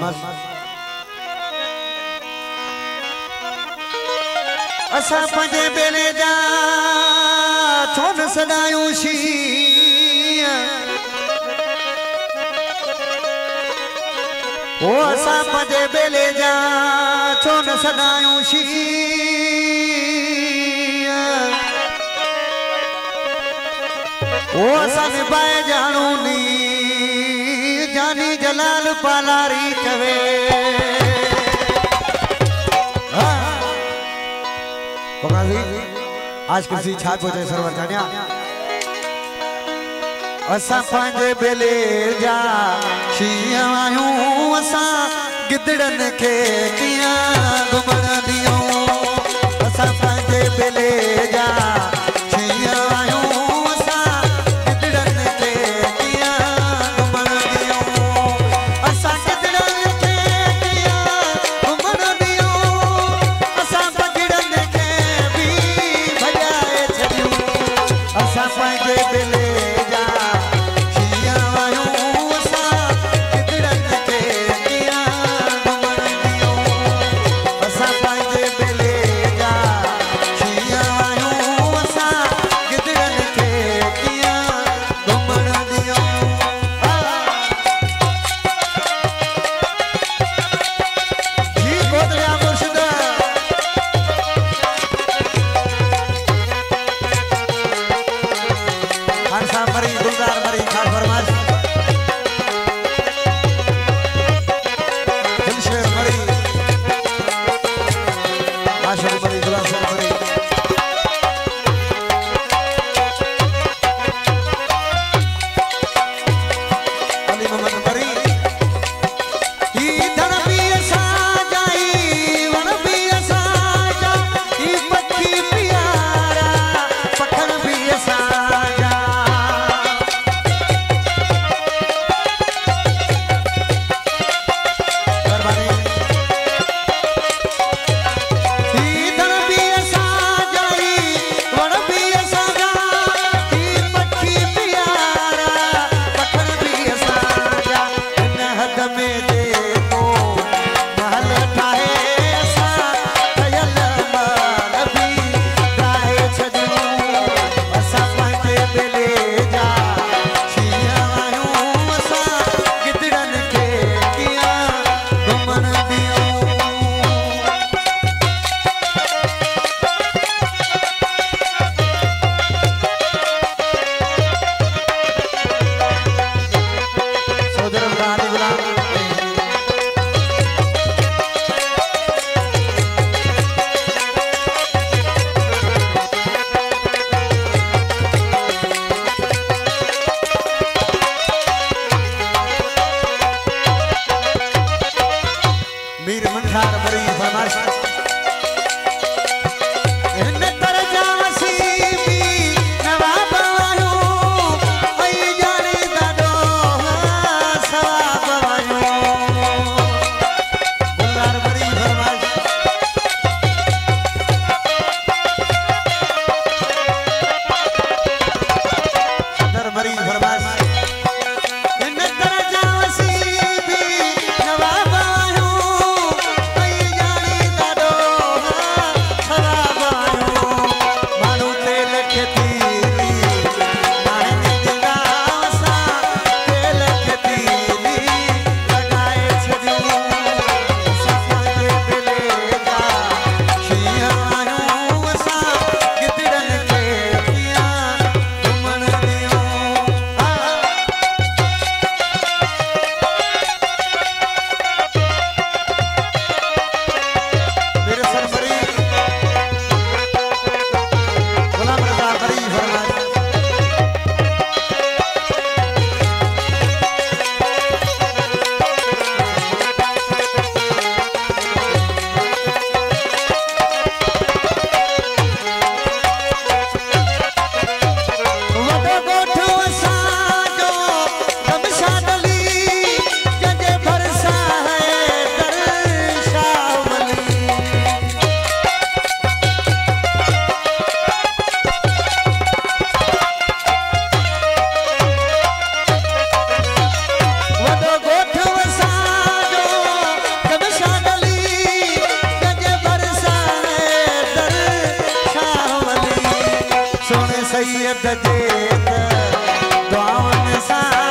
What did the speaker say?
फरमाइश असा पंजे बेले जा छोन सदायूं शी ओ असा पंजे बेले जा छोन सदायूं शी ओ असा निभाए जानू नी जानी जलाल पालारी चवे आज किसी छाप हो जाए सरवर जानिया असा पंजे बेले जा शियायूं असा गिदड़न के किया घुमण दियूं असा पंजे बेले जा शियायूं असा गिदड़न के किया घुमण दियूं असा गिदड़न के किया घुमण दियूं असा बगड़न के भी भजाए छॾियूं असा पंजे बेले जा शियायूं असा गिदड़न के किया घुमण दियूं असा पंजे बेले जा शियायूं असा गिदड़न के किया घुमण दियूं जी गोदड़िया मुर्शिद खान साहब मरी गुलजार मरी खास फरमाइश दिलशेर मरी आशिक मरी गुलासर मरी अली मोहम्मद मरी ई धन भी असा जाई वन भी असा जा ई पखी प्यारा पखन भी असा जा धन भी असा जाई वन भी असा जा ई पखी प्यारा पखन भी असा जा इन हद में देखो महल ठाहे असा कयल माल भी ठाहे छॾियूं असा पंहिंजे बेले जा शियायूं असा गिदड़न खे कीअं घुमण दियूं सोदरम गाली गुलाम मीर मंठार मरी फरमाइश इन तरजा वसीबी नवाब आयो ऐ जाने दादो सवाब आयो गुलजार मरी फरमाइश सदर मरी फरमाइश इन तरजा वसीबी नवाब आयो ऐ जाने दादो सैयद जे दुआउनि सां